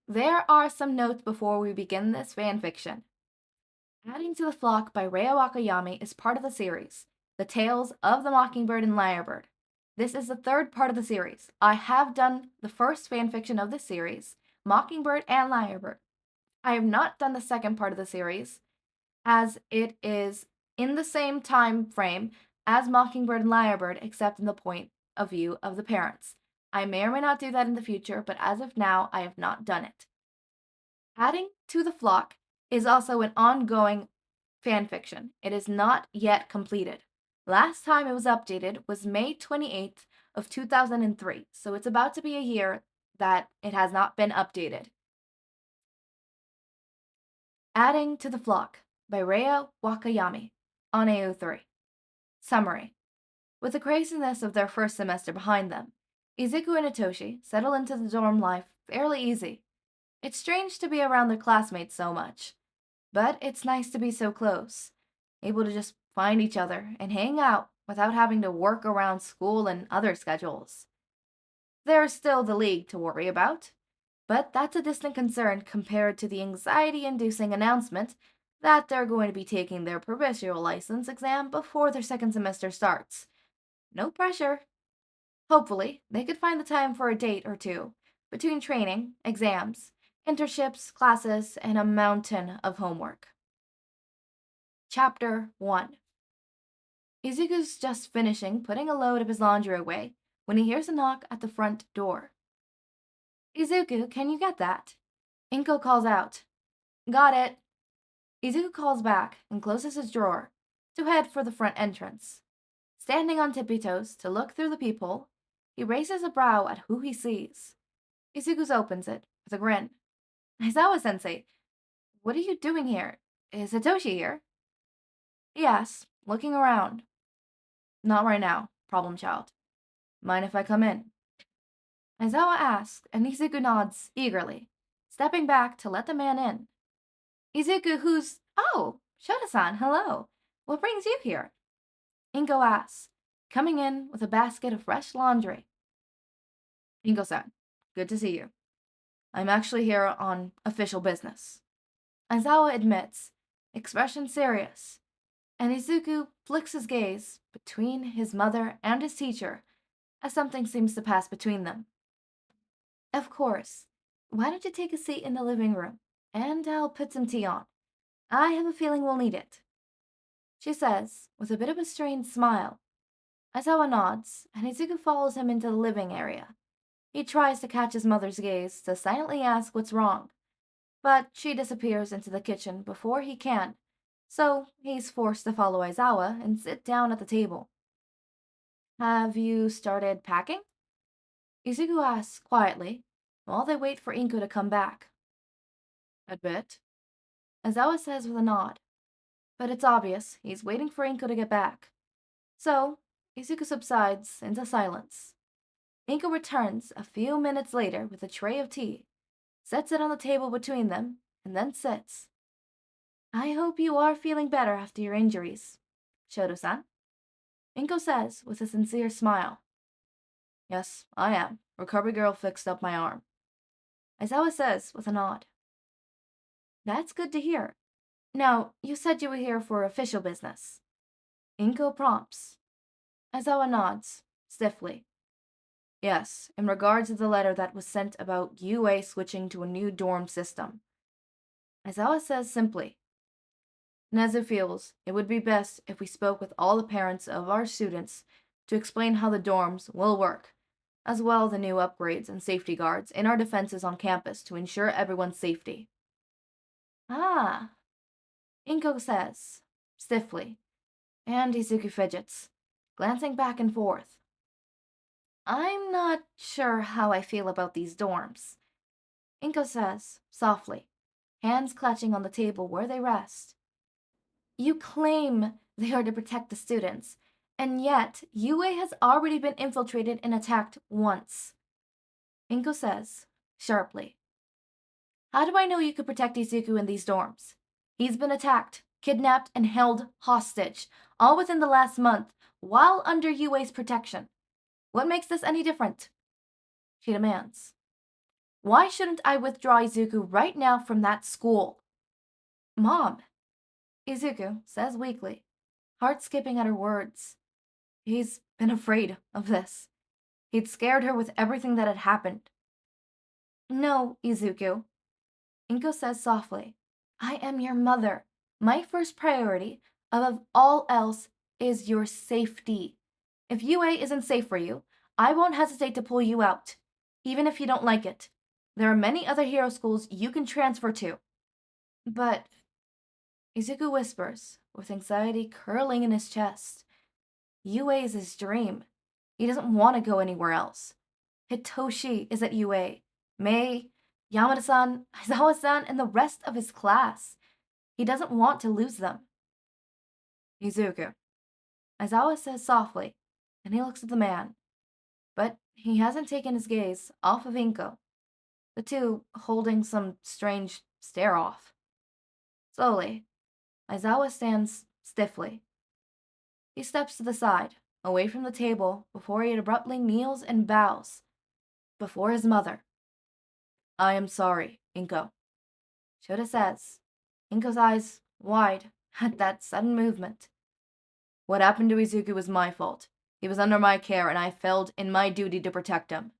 There are some notes before we begin this fanfiction. Adding to the Flock by Rei Wakayami is part of the series, The Tales of the Mockingbird and Lyrebird. This is the third part of the series. I have done the first fanfiction of this series, Mockingbird and Lyrebird. I have not done the second part of the series, as it is in the same time frame as Mockingbird and Lyrebird, except in the point of view of the parents. I may or may not do that in the future, but as of now, I have not done it. Adding to the Flock is also an ongoing fanfiction. It is not yet completed. Last time it was updated was May 28th of 2003, so it's about to be a year that it has not been updated. Adding to the Flock by Rei Wakayami on AO3. Summary. With the craziness of their first semester behind them, Izuku and Hitoshi settle into the dorm life fairly easy. It's strange to be around their classmates so much, but it's nice to be so close, able to just find each other and hang out without having to work around school and other schedules. There's still the league to worry about, but that's a distant concern compared to the anxiety-inducing announcement that they're going to be taking their provisional license exam before their second semester starts. No pressure. Hopefully, they could find the time for a date or two between training, exams, internships, classes, and a mountain of homework. Chapter 1. Izuku's just finishing putting a load of his laundry away when he hears a knock at the front door. Izuku, can you get that? Inko calls out. Got it. Izuku calls back and closes his drawer to head for the front entrance. Standing on tippy toes to look through the peephole, he raises a brow at who he sees. Izuku opens it with a grin. Aizawa-sensei, what are you doing here? Is Hitoshi here? Yes, looking around. Not right now, problem child. Mind if I come in? Aizawa asks, and Izuku nods eagerly, stepping back to let the man in. Izuku, who's... Oh, Shota-san, hello. What brings you here? Inko asks, coming in with a basket of fresh laundry. Inko-san, good to see you. I'm actually here on official business. Aizawa admits, expression serious, and Izuku flicks his gaze between his mother and his teacher as something seems to pass between them. Of course. Why don't you take a seat in the living room, and I'll put some tea on. I have a feeling we'll need it. She says, with a bit of a strained smile. Aizawa nods, and Izuku follows him into the living area. He tries to catch his mother's gaze to silently ask what's wrong, but she disappears into the kitchen before he can, so he's forced to follow Aizawa and sit down at the table. Have you started packing? Izuku asks quietly, while they wait for Inko to come back. A bit. Aizawa says with a nod, but it's obvious he's waiting for Inko to get back. So, Izuku subsides into silence. Inko returns a few minutes later with a tray of tea, sets it on the table between them, and then sits. I hope you are feeling better after your injuries, Shoto-san. Inko says with a sincere smile. Yes, I am. Recovery girl fixed up my arm. Aizawa says with a nod. That's good to hear. Now, you said you were here for official business. Inko prompts. Aizawa nods, stiffly. Yes, in regards to the letter that was sent about UA switching to a new dorm system. Aizawa says simply. Nezu feels it would be best if we spoke with all the parents of our students to explain how the dorms will work, as well as the new upgrades and safety guards in our defenses on campus to ensure everyone's safety. Ah, Inko says, stiffly, and Izuku fidgets, glancing back and forth. I'm not sure how I feel about these dorms, Inko says, softly, hands clutching on the table where they rest. You claim they are to protect the students, and yet UA has already been infiltrated and attacked once. Inko says, sharply. How do I know you could protect Izuku in these dorms? He's been attacked, kidnapped, and held hostage, all within the last month, while under UA's protection. What makes this any different? She demands. Why shouldn't I withdraw Izuku right now from that school? Mom, Izuku says weakly, heart skipping at her words. He's been afraid of this. He'd scared her with everything that had happened. No, Izuku, Inko says softly. I am your mother. My first priority, above all else, is your safety. If UA isn't safe for you, I won't hesitate to pull you out, even if you don't like it. There are many other hero schools you can transfer to. But, Izuku whispers, with anxiety curling in his chest. UA is his dream. He doesn't want to go anywhere else. Hitoshi is at UA. Mei, Yamada-san, Aizawa-san, and the rest of his class. He doesn't want to lose them. Izuku, Aizawa says softly, and he looks at the man. But he hasn't taken his gaze off of Inko, the two holding some strange stare-off. Slowly, Aizawa stands stiffly. He steps to the side, away from the table, before he abruptly kneels and bows before his mother. I am sorry, Inko, Shota says, Inko's eyes wide at that sudden movement. What happened to Izuku was my fault. He was under my care, and I failed in my duty to protect him.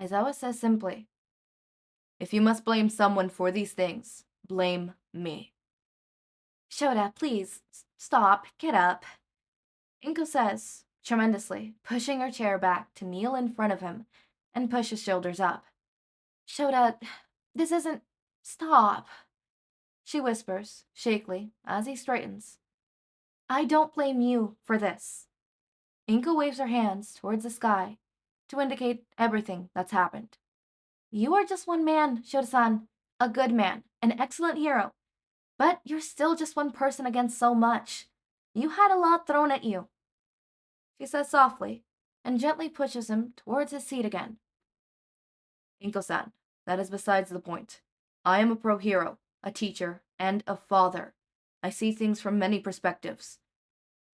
Aizawa says simply, if you must blame someone for these things, blame me. Shota, please, stop, get up. Inko says, tremendously, pushing her chair back to kneel in front of him and push his shoulders up. Shota, this isn't... Stop, she whispers, shakily, as he straightens. I don't blame you for this. Inko waves her hands towards the sky to indicate everything that's happened. You are just one man, Shota-san, a good man, an excellent hero. But you're still just one person against so much. You had a lot thrown at you, she says softly, and gently pushes him towards his seat again. Inko-san, that is besides the point. I am a pro-hero, a teacher, and a father. I see things from many perspectives.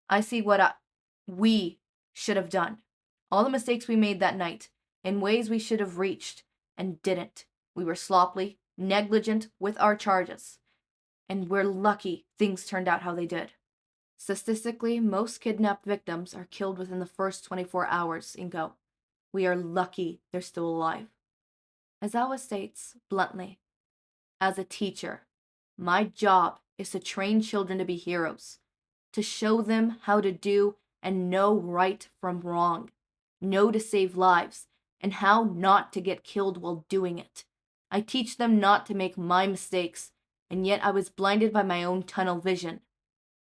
I see what we should have done. All the mistakes we made that night, in ways we should have reached, and didn't. We were sloppy, negligent with our charges. And we're lucky things turned out how they did. Statistically, most kidnapped victims are killed within the first 24 hours, Inko. We are lucky they're still alive. Aizawa states, bluntly, as a teacher, my job is to train children to be heroes, to show them how to do and know right from wrong, know to save lives, and how not to get killed while doing it. I teach them not to make my mistakes, and yet I was blinded by my own tunnel vision.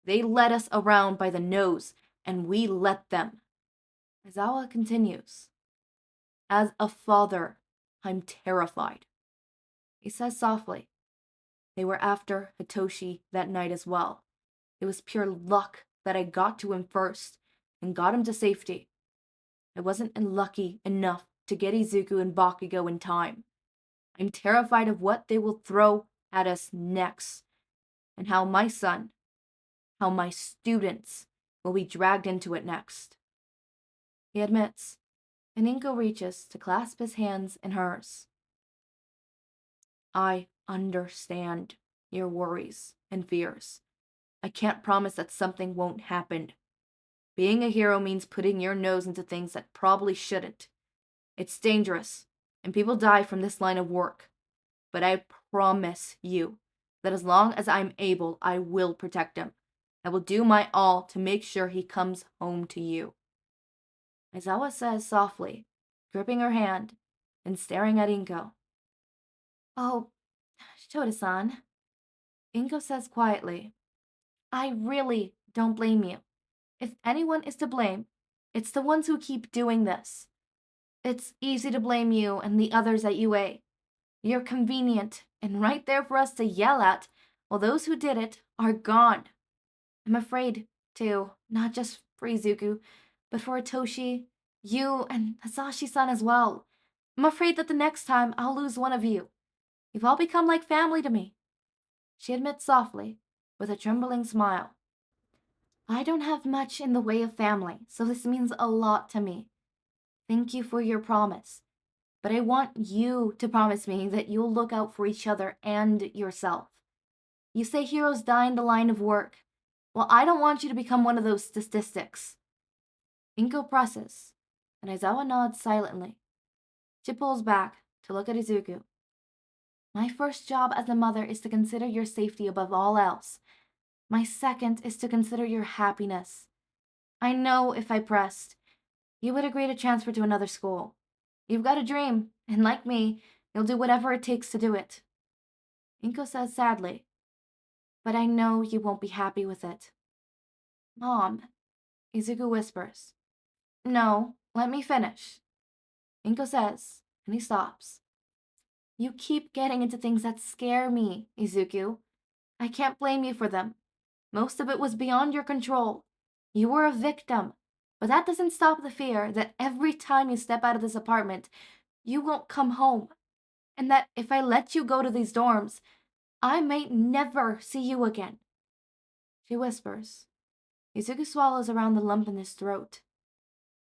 They led us around by the nose, and we let them. Aizawa continues, as a father, I'm terrified. He says softly, they were after Hitoshi that night as well. It was pure luck that I got to him first and got him to safety. I wasn't lucky enough to get Izuku and Bakugo in time. I'm terrified of what they will throw at us next, and how my son, how my students will be dragged into it next. He admits, and Inko reaches to clasp his hands in hers. I understand your worries and fears. I can't promise that something won't happen. Being a hero means putting your nose into things that probably shouldn't. It's dangerous, and people die from this line of work. But I promise you that as long as I'm able, I will protect him. I will do my all to make sure he comes home to you. Aizawa says softly, gripping her hand and staring at Inko. Oh, Shota-san. Inko says quietly, I really don't blame you. If anyone is to blame, it's the ones who keep doing this. It's easy to blame you and the others at UA. You're convenient and right there for us to yell at, while those who did it are gone. I'm afraid, too, not just for Izuku, but for Hitoshi, you, and Hasashi-san as well. I'm afraid that the next time I'll lose one of you. You've all become like family to me, she admits softly, with a trembling smile. I don't have much in the way of family, so this means a lot to me. Thank you for your promise. but I want you to promise me that you'll look out for each other and yourself. You say heroes die in the line of work. Well, I don't want you to become one of those statistics. Inko presses, and Aizawa nods silently. She pulls back to look at Izuku. My first job as a mother is to consider your safety above all else. My second is to consider your happiness. I know if I pressed, you would agree to transfer to another school. You've got a dream, and like me, you'll do whatever it takes to do it. Inko says sadly, but I know you won't be happy with it. Mom, Izuku whispers. No, let me finish. Inko says, and he stops. You keep getting into things that scare me, Izuku. I can't blame you for them. Most of it was beyond your control. You were a victim. But that doesn't stop the fear that every time you step out of this apartment, you won't come home. And that if I let you go to these dorms, I may never see you again. She whispers. Izuku swallows around the lump in his throat.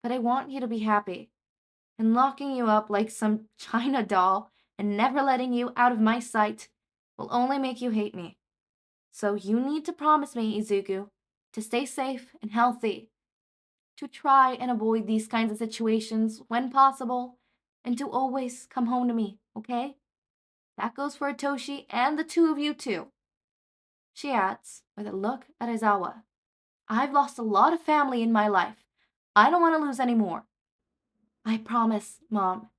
But I want you to be happy. And locking you up like some china doll and never letting you out of my sight will only make you hate me. So you need to promise me, Izuku, to stay safe and healthy, to try and avoid these kinds of situations when possible, and to always come home to me, okay? That goes for Hitoshi and the two of you too. She adds, with a look at Aizawa. I've lost a lot of family in my life. I don't want to lose any more. I promise, Mom.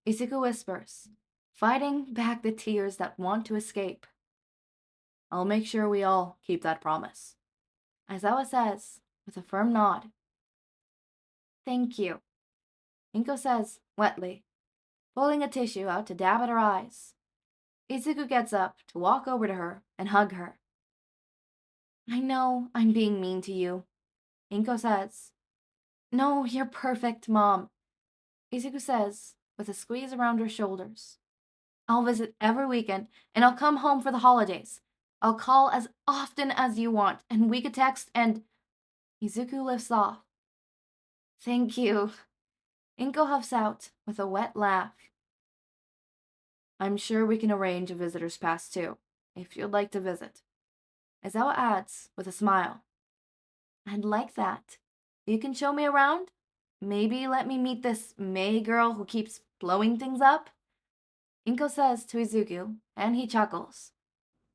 Izuku whispers, fighting back the tears that want to escape. I'll make sure we all keep that promise. Aizawa says, with a firm nod. Thank you, Inko says, wetly, pulling a tissue out to dab at her eyes. Izuku gets up to walk over to her and hug her. I know I'm being mean to you, Inko says. No, you're perfect, Mom, Izuku says, with a squeeze around her shoulders. I'll visit every weekend, and I'll come home for the holidays. I'll call as often as you want, and we could text and... Izuku lifts off. Thank you. Inko huffs out with a wet laugh. I'm sure we can arrange a visitor's pass too, if you'd like to visit. Aizawa adds with a smile. I'd like that. You can show me around? Maybe let me meet this May girl who keeps blowing things up? Inko says to Izuku, and he chuckles.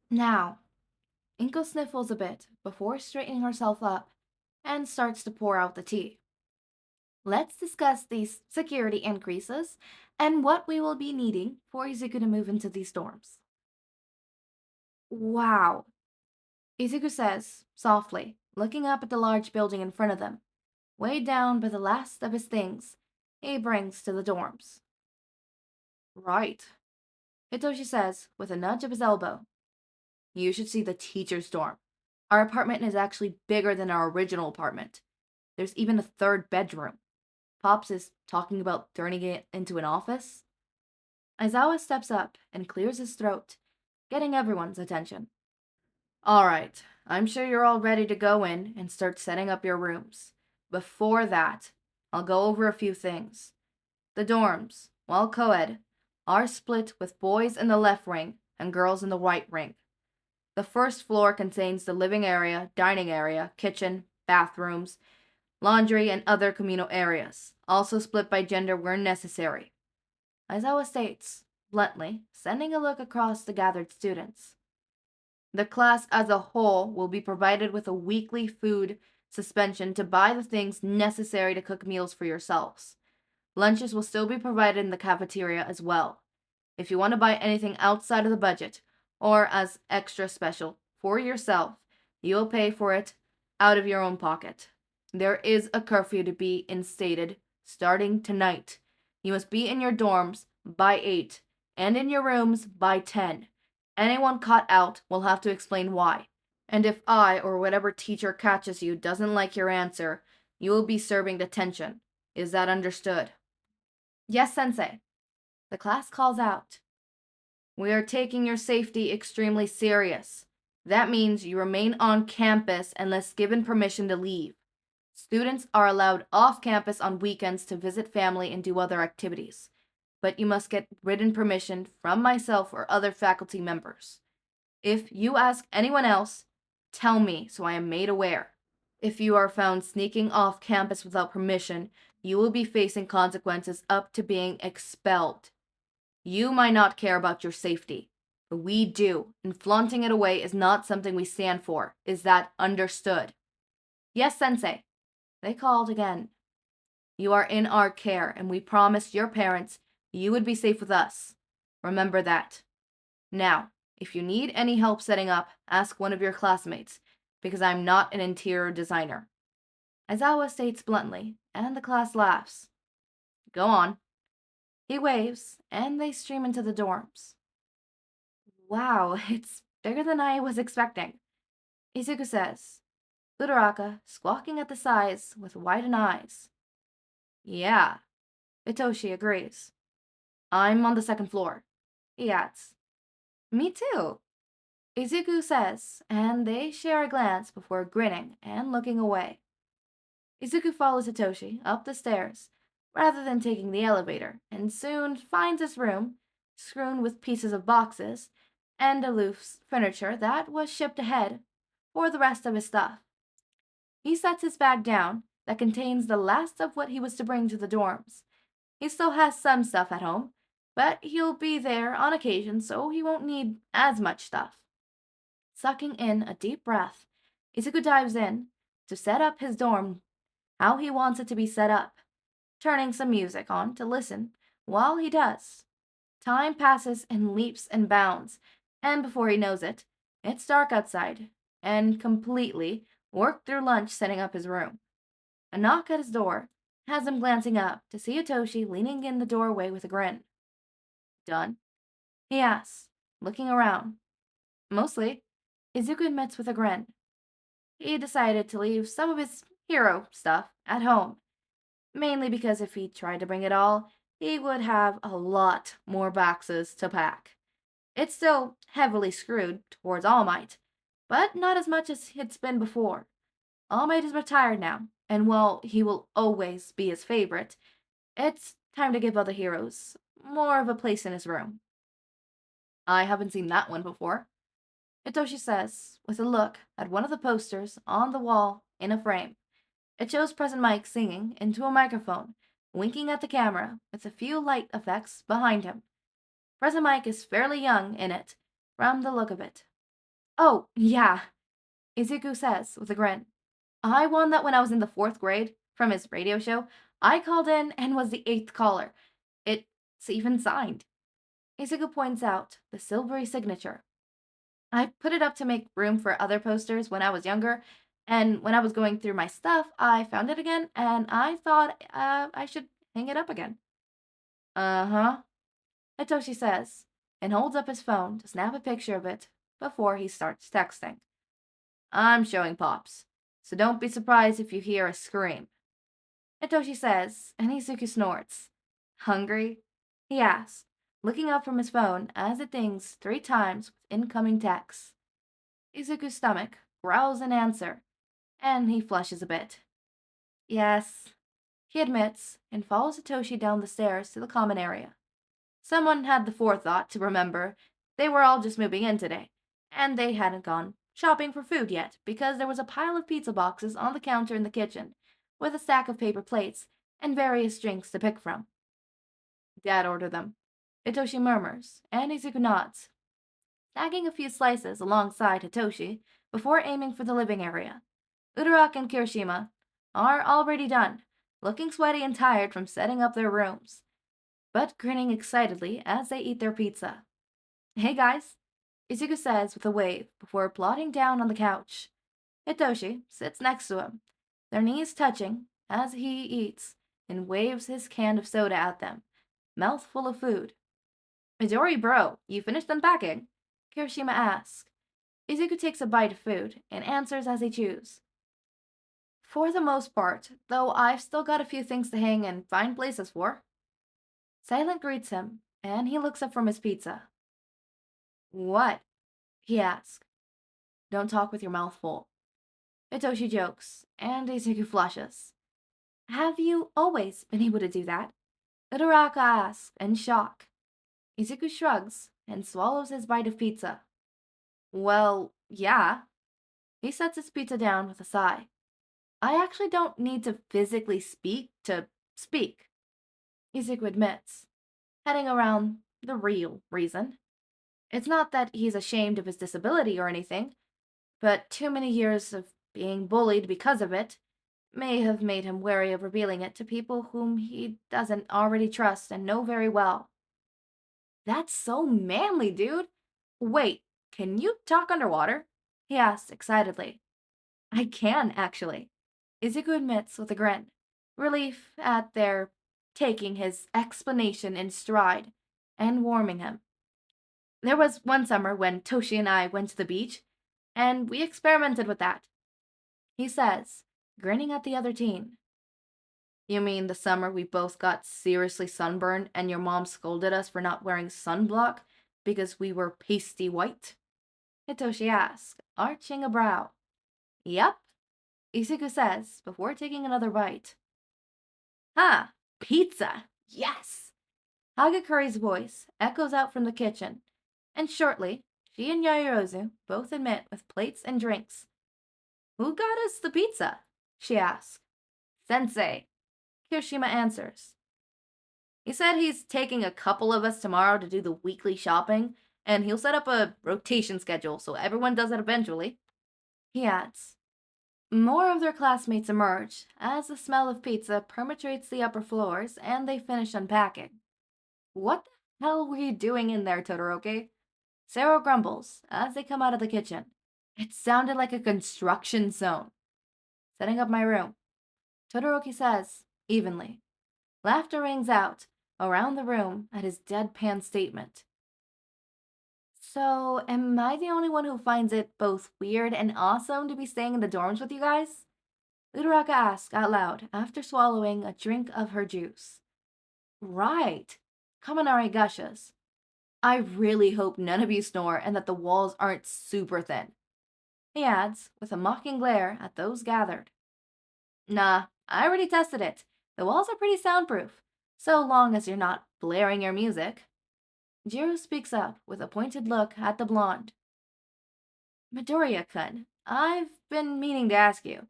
Now, Inko sniffles a bit before straightening herself up and starts to pour out the tea. Let's discuss these security increases and what we will be needing for Izuku to move into these dorms. Wow, Izuku says, softly, looking up at the large building in front of them, weighed down by the last of his things he brings to the dorms. Right, Hitoshi says, with a nudge of his elbow. You should see the teacher's dorm. Our apartment is actually bigger than our original apartment. There's even a third bedroom. Pops is talking about turning it into an office. Aizawa steps up and clears his throat, getting everyone's attention. All right, I'm sure you're all ready to go in and start setting up your rooms. Before that, I'll go over a few things. The dorms, while co-ed, are split with boys in the left ring and girls in the right ring. The first floor contains the living area, dining area, kitchen, bathrooms, laundry, and other communal areas, also split by gender where necessary. Aizawa states, bluntly, sending a look across the gathered students. The class as a whole will be provided with a weekly food suspension to buy the things necessary to cook meals for yourselves. Lunches will still be provided in the cafeteria as well. If you want to buy anything outside of the budget, or as extra special for yourself, you'll pay for it out of your own pocket. There is a curfew to be instated starting tonight. You must be in your dorms by 8 and in your rooms by 10. Anyone caught out will have to explain why. And if I or whatever teacher catches you doesn't like your answer, you will be serving detention. Is that understood? Yes, Sensei. The class calls out. We are taking your safety extremely serious. That means you remain on campus unless given permission to leave. Students are allowed off campus on weekends to visit family and do other activities. but you must get written permission from myself or other faculty members. If you ask anyone else, tell me so I am made aware. If you are found sneaking off campus without permission, you will be facing consequences up to being expelled. You might not care about your safety, but we do, and flaunting it away is not something we stand for. Is that understood? Yes, Sensei. They called again. You are in our care, and we promised your parents you would be safe with us. Remember that. Now, if you need any help setting up, ask one of your classmates, because I'm not an interior designer. Aizawa states bluntly, and the class laughs. Go on. He waves, and they stream into the dorms. Wow, it's bigger than I was expecting, Izuku says, Uraraka squawking at the sides with widened eyes. Yeah, Hitoshi agrees. I'm on the second floor, he adds. Me too, Izuku says, and they share a glance before grinning and looking away. Izuku follows Hitoshi up the stairs rather than taking the elevator, and soon finds his room strewn with pieces of boxes and aloof furniture that was shipped ahead for the rest of his stuff. He sets his bag down that contains the last of what he was to bring to the dorms. He still has some stuff at home, but he'll be there on occasion, so he won't need as much stuff. Sucking in a deep breath, Izuku dives in to set up his dorm how he wants it to be set up, turning some music on to listen while he does. Time passes in leaps and bounds, and before he knows it, it's dark outside, and completely worked through lunch setting up his room. A knock at his door has him glancing up to see Hitoshi leaning in the doorway with a grin. Done? He asks, looking around. Mostly, Izuku admits with a grin. He decided to leave some of his hero stuff at home, mainly because if he tried to bring it all, he would have a lot more boxes to pack. It's still heavily screwed towards All Might, but not as much as it's been before. All Might is retired now, and while he will always be his favorite, it's time to give other heroes more of a place in his room. I haven't seen that one before, Hitoshi says, with a look at one of the posters on the wall in a frame. It shows President Mike singing into a microphone, winking at the camera with a few light effects behind him. President Mike is fairly young in it, from the look of it. Oh, yeah, Izuku says with a grin. I won that when I was in the 4th grade from his radio show. I called in and was the 8th caller. It's even signed. Izuku points out the silvery signature. I put it up to make room for other posters when I was younger, and when I was going through my stuff, I found it again, and I thought I should hang it up again. Uh-huh, Hitoshi says, and holds up his phone to snap a picture of it before he starts texting. I'm showing Pops, so don't be surprised if you hear a scream. Hitoshi says, and Izuku snorts. Hungry? He asks, looking up from his phone as it dings 3 times with incoming texts. Izuku's stomach growls in answer, and he flushes a bit. Yes, he admits, and follows Hitoshi down the stairs to the common area. Someone had the forethought to remember they were all just moving in today, and they hadn't gone shopping for food yet because there was a pile of pizza boxes on the counter in the kitchen, with a stack of paper plates and various drinks to pick from. Dad ordered them, Hitoshi murmurs, and Izuku nods, tagging a few slices alongside Hitoshi before aiming for the living area. Uraraka and Kirishima are already done, looking sweaty and tired from setting up their rooms, but grinning excitedly as they eat their pizza. Hey guys, Izuku says with a wave before plodding down on the couch. Hitoshi sits next to him, their knees touching as he eats and waves his can of soda at them, mouth full of food. Midori bro, you finished unpacking? Kirishima asks. Izuku takes a bite of food and answers as he chews. For the most part, though I've still got a few things to hang and find places for. Silent greets him, and he looks up from his pizza. What? He asks. Don't talk with your mouth full. Hitoshi jokes, and Izuku flushes. Have you always been able to do that? Uraraka asks in shock. Izuku shrugs and swallows his bite of pizza. Well, yeah. He sets his pizza down with a sigh. I actually don't need to physically speak to speak, Izuku admits, heading around the real reason. It's not that he's ashamed of his disability or anything, but too many years of being bullied because of it may have made him wary of revealing it to people whom he doesn't already trust and know very well. That's so manly, dude. Wait, can you talk underwater? He asked excitedly. I can, actually, Izuku admits with a grin, relief at their taking his explanation in stride and warming him. There was one summer when Toshi and I went to the beach, and we experimented with that, he says, grinning at the other teen. You mean the summer we both got seriously sunburned and your mom scolded us for not wearing sunblock because we were pasty white? Hitoshi asks, arching a brow. Yep, Izuku says before taking another bite. Ah, pizza! Yes! Hagakuri's voice echoes out from the kitchen, and shortly, she and Yaoyorozu both admit with plates and drinks. Who got us the pizza? She asks. Sensei, Kirishima answers. He said he's taking a couple of us tomorrow to do the weekly shopping, and he'll set up a rotation schedule so everyone does it eventually. He adds. More of their classmates emerge as the smell of pizza penetrates the upper floors and they finish unpacking. What the hell were you doing in there, Todoroki? Sarah grumbles as they come out of the kitchen. It sounded like a construction zone. Setting up my room, Todoroki says, evenly. Laughter rings out around the room at his deadpan statement. So, am I the only one who finds it both weird and awesome to be staying in the dorms with you guys? Uraraka asks out loud after swallowing a drink of her juice. Right, Kaminari gushes. I really hope none of you snore and that the walls aren't super thin. He adds, with a mocking glare at those gathered. Nah, I already tested it. The walls are pretty soundproof, so long as you're not blaring your music. Jiro speaks up with a pointed look at the blonde. Midoriya-kun, I've been meaning to ask you,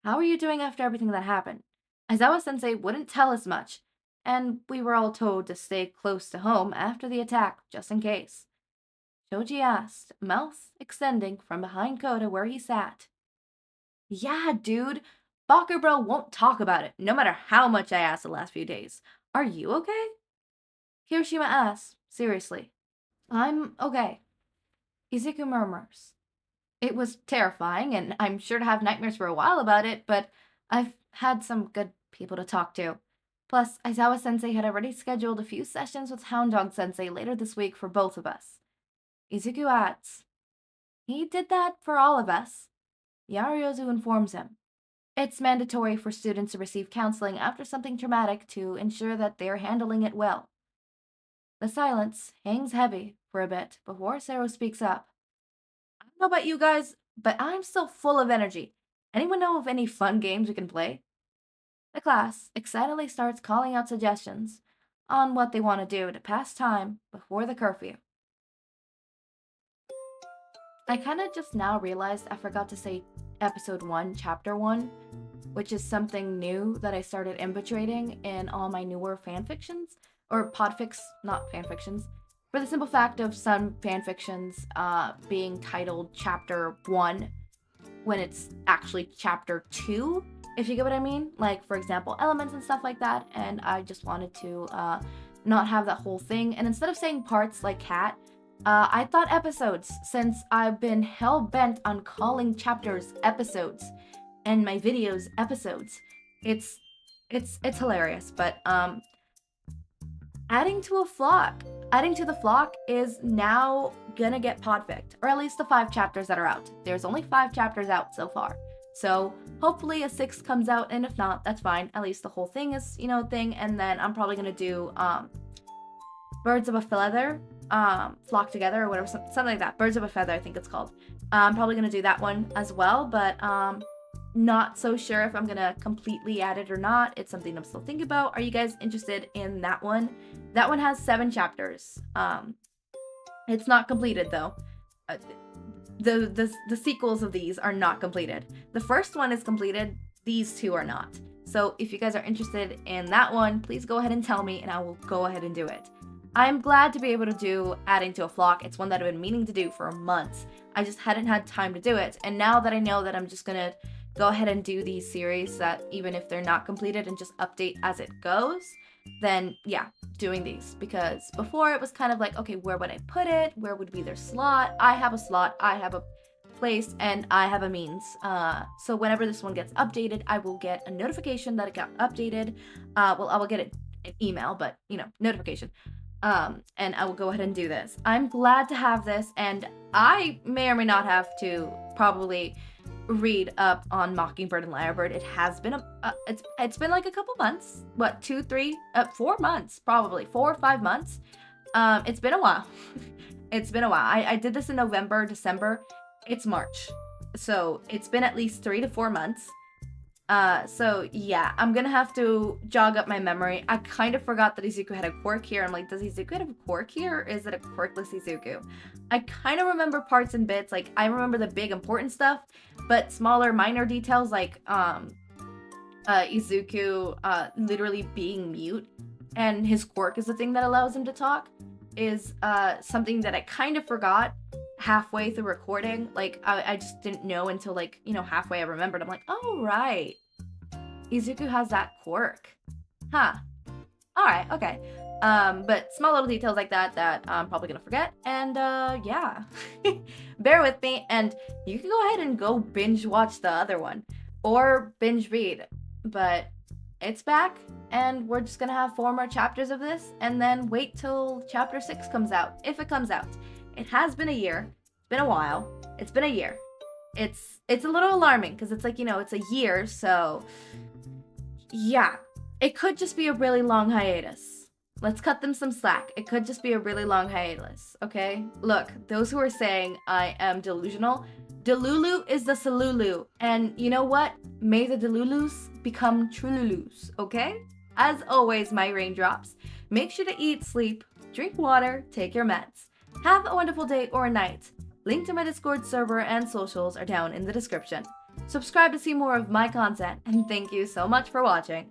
how are you doing after everything that happened? Aizawa-sensei wouldn't tell us much, and we were all told to stay close to home after the attack, just in case. Shoji asked, mouth extending from behind Koda where he sat. Yeah, dude, Bakugo won't talk about it, no matter how much I asked the last few days. Are you okay? Kirishima asks, seriously. I'm okay, Izuku murmurs. It was terrifying, and I'm sure to have nightmares for a while about it, but I've had some good people to talk to. Plus, Aizawa-sensei had already scheduled a few sessions with Hound Dog-sensei later this week for both of us. Izuku adds, he did that for all of us. Yaoyorozu informs him. It's mandatory for students to receive counseling after something traumatic to ensure that they're handling it well. The silence hangs heavy for a bit before Sero speaks up. I don't know about you guys, but I'm still full of energy. Anyone know of any fun games we can play? The class excitedly starts calling out suggestions on what they want to do to pass time before the curfew. I kind of just now realized I forgot to say episode 1, chapter 1, which is something new that I started infiltrating in all my newer fanfictions, or podfics, not fanfictions, for the simple fact of some fanfictions being titled chapter 1 when it's actually chapter 2, if you get what I mean. Like, for example, elements and stuff like that, and I just wanted to not have that whole thing. And instead of saying parts like cat, I thought episodes, since I've been hell-bent on calling chapters episodes and my videos episodes. It's hilarious, but adding to the flock is now gonna get podficked, or at least the 5 chapters that are out. There's only 5 chapters out so far. So hopefully a 6th comes out, and if not, that's fine. At least the whole thing is, a thing, and then I'm probably gonna do Birds of a Feather, flock together, or whatever, something like that. Birds of a Feather, I think it's called. I'm probably gonna do that one as well, but Not so sure if I'm gonna completely add it or not. It's something I'm still thinking about. Are you guys interested in that one? That one has 7 chapters. It's not completed though. The sequels of these are not completed. The first one is completed. These 2 are not. So if you guys are interested in that one, please go ahead and tell me and I will go ahead and do it. I'm glad to be able to do adding to a flock. It's one that I've been meaning to do for months. I just hadn't had time to do it. And now that I know that I'm just gonna go ahead and do these series that even if they're not completed and just update as it goes, then yeah, doing these. Because before it was kind of like, okay, where would I put it? Where would be their slot? I have a slot, I have a place, and I have a means. So whenever this one gets updated, I will get a notification that it got updated. Well, I will get an email, but notification. And I will go ahead and do this. I'm glad to have this, and I may or may not have to probably read up on Mockingbird and Lyrebird. It has been it's been like a couple months. What, 2, 3, 4 months, probably 4 or 5 months. It's been a while. It's been a while. I did this in November, December. It's March, so it's been at least 3 to 4 months. So yeah, I'm gonna have to jog up my memory. I kind of forgot that Izuku had a quirk here. I'm like, does Izuku have a quirk here, or is it a quirkless Izuku? I kind of remember parts and bits. Like, I remember the big important stuff, but smaller minor details like Izuku literally being mute and his quirk is the thing that allows him to talk is something that I kind of forgot halfway through recording. Like, I just didn't know until like, halfway I remembered. I'm like, oh right, Izuku has that quirk. Huh. Alright, okay. But small little details like that I'm probably gonna forget. And yeah. Bear with me, and you can go ahead and go binge watch the other one. Or binge read. But it's back, and we're just gonna have 4 more chapters of this, and then wait till chapter 6 comes out, if it comes out. It has been a year. It's been a while. It's been a year. It's a little alarming, because it's like, it's a year, so yeah. It could just be a really long hiatus. Let's cut them some slack. It could just be a really long hiatus, okay? Look, those who are saying I am delusional, Delulu is the Salulu, and you know what? May the Delulus become Trululus, okay? As always, my raindrops, make sure to eat, sleep, drink water, take your meds. Have a wonderful day or night. Link to my Discord server and socials are down in the description. Subscribe to see more of my content, and thank you so much for watching.